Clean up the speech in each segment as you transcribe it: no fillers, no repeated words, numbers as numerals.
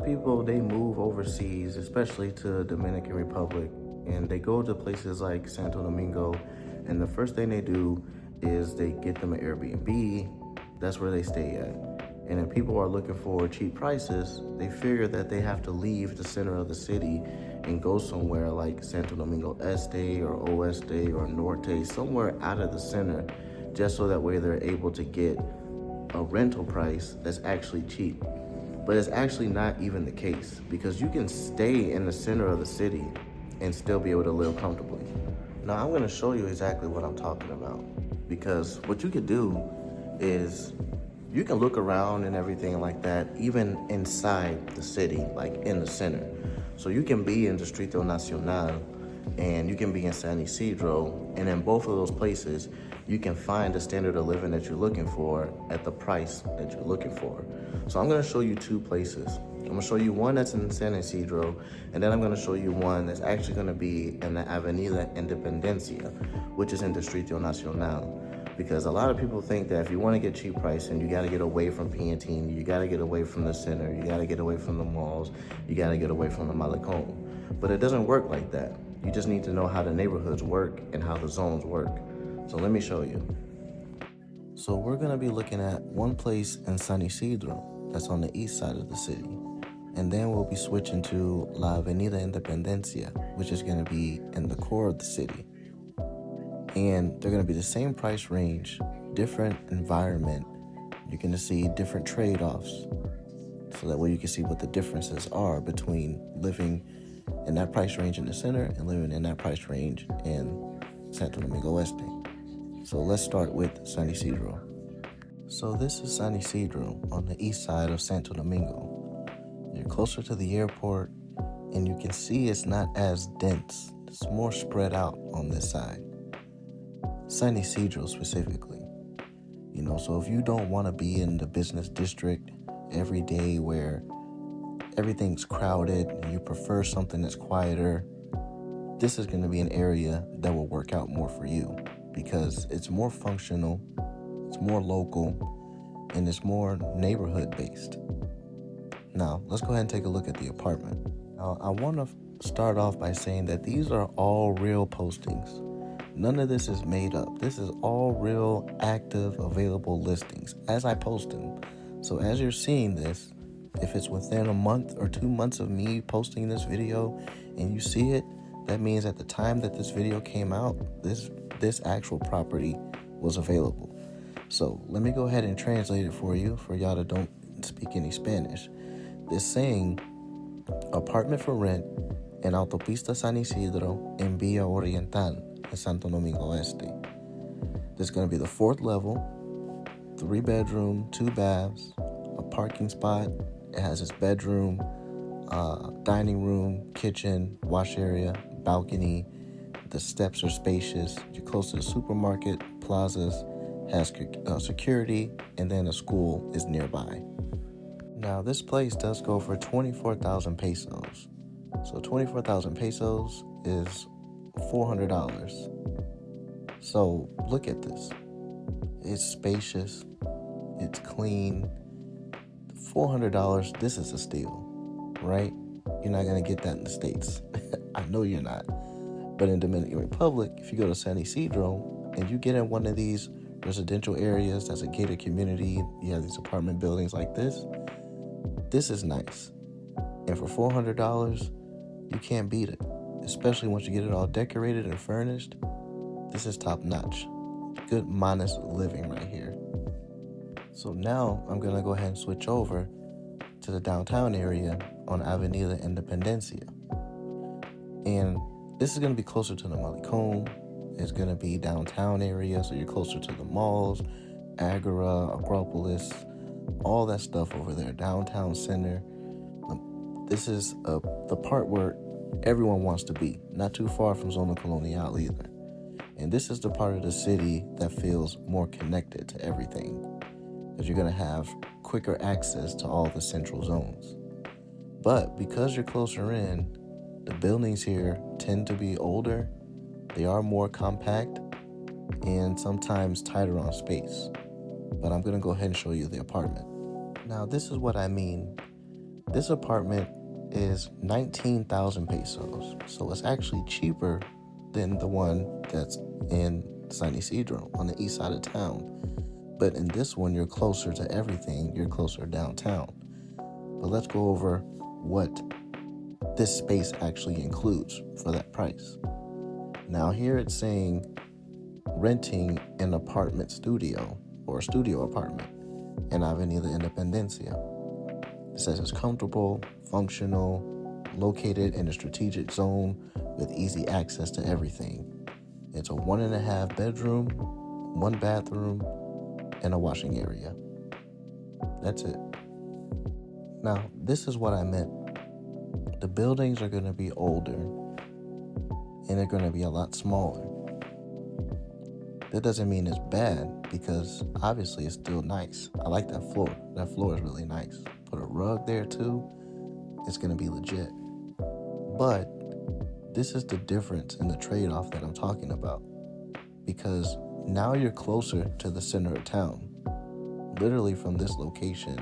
people, they move overseas, especially to Dominican Republic, and they go to places like Santo Domingo, and the first thing they do is they get them an Airbnb. That's where they stay at. And if people are looking for cheap prices, they figure that they have to leave the center of the city and go somewhere like Santo Domingo Este or Oeste or Norte, somewhere out of the center, just so that way they're able to get a rental price that's actually cheap. But it's actually not even the case, because you can stay in the center of the city and still be able to live comfortably. Now I'm gonna show you exactly what I'm talking about, because what you could do is you can look around and everything like that, even inside the city, like in the center. So you can be in Distrito Nacional and you can be in San Isidro, and in both of those places, you can find the standard of living that you're looking for at the price that you're looking for. So I'm gonna show you two places. I'm gonna show you one that's in San Isidro, and then I'm gonna show you one that's actually gonna be in the Avenida Independencia, which is in Distrito Nacional. Because a lot of people think that if you wanna get cheap pricing, you gotta get away from Piantini, you gotta get away from the center, you gotta get away from the malls, you gotta get away from the Malecón. But it doesn't work like that. You just need to know how the neighborhoods work and how the zones work. So let me show you. So we're gonna be looking at one place in San Isidro that's on the east side of the city. And then we'll be switching to La Avenida Independencia, which is gonna be in the core of the city. And they're gonna be the same price range, different environment. You're gonna see different trade-offs. So that way you can see what the differences are between living in that price range in the center and living in that price range in Santo Domingo Este. So let's start with San Isidro. So this is San Isidro on the east side of Santo Domingo. You're closer to the airport, and you can see it's not as dense. It's more spread out on this side. San Isidro specifically. So if you don't want to be in the business district every day where everything's crowded and you prefer something that's quieter, this is going to be an area that will work out more for you, because it's more functional, it's more local, and it's more neighborhood based. Now, let's go ahead and take a look at the apartment. Now, I want to start off by saying that these are all real postings. None of this is made up. This is all real, active, available listings as I post them. So as you're seeing this, if it's within a month or 2 months of me posting this video and you see it, that means at the time that this video came out, this actual property was available. So let me go ahead and translate it for you, for y'all that don't speak any Spanish. This saying, apartment for rent in Autopista San Isidro en Villa Oriental in Santo Domingo Este. This is going to be the 4th level, 3 bedroom, 2 baths, a parking spot. It has its bedroom, dining room, kitchen, wash area, balcony. The steps are spacious. You're close to the supermarket, plazas, has security, and then a school is nearby. Now, this place does go for 24,000 pesos. So 24,000 pesos is $400. So look at this. It's spacious. It's clean. $400, this is a steal, right? You're not going to get that in the States. I know you're not. But in Dominican Republic, if you go to San Isidro and you get in one of these residential areas that's a gated community, you have these apartment buildings like this is nice. And for $400, you can't beat it. Especially once you get it all decorated and furnished. This is top notch. Good modest living right here. So now I'm going to go ahead and switch over to the downtown area on Avenida Independencia. And this is going to be closer to the Malecón. It's going to be downtown area, so you're closer to the malls, Agora, Acropolis, all that stuff over there, downtown center. This is the part where everyone wants to be, not too far from Zona Colonial either. And this is the part of the city that feels more connected to everything, because you're going to have quicker access to all the central zones. But because you're closer in, the buildings here tend to be older, they are more compact, and sometimes tighter on space. But I'm going to go ahead and show you the apartment. Now, this is what I mean This apartment is 19,000 pesos, so it's actually cheaper than the one that's in San Isidro on the east side of town. But in this one, you're closer to everything, you're closer downtown. But let's go over what this space actually includes for that price. Now here it's saying renting an apartment studio or a studio apartment in Avenida Independencia. It says it's comfortable, functional, located in a strategic zone with easy access to everything. It's a 1.5 bedroom, 1 bathroom, and a washing area. That's it. Now, this is what I meant. The buildings are going to be older and they're going to be a lot smaller. That doesn't mean it's bad, because obviously it's still nice. I like that floor. That floor is really nice. Put a rug there too. It's going to be legit. But this is the difference in the trade-off that I'm talking about. Because now you're closer to the center of town. Literally from this location,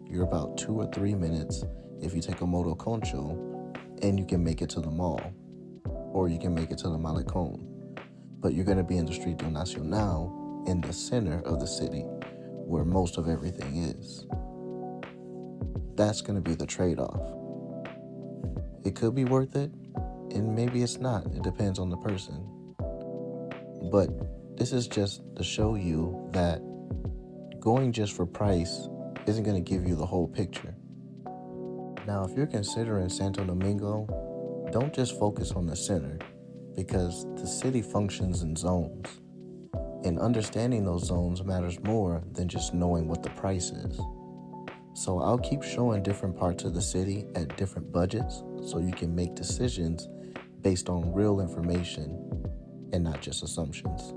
you're about 2 or 3 minutes if you take a moto concho, and you can make it to the mall. Or you can make it to the Malecon. But you're going to be in the Distrito Nacional in the center of the city where most of everything is. That's going to be the trade-off. It could be worth it, and maybe it's not. It depends on the person. But this is just to show you that going just for price isn't going to give you the whole picture. Now, if you're considering Santo Domingo, don't just focus on the center, because the city functions in zones. And understanding those zones matters more than just knowing what the price is. So I'll keep showing different parts of the city at different budgets so you can make decisions based on real information and not just assumptions.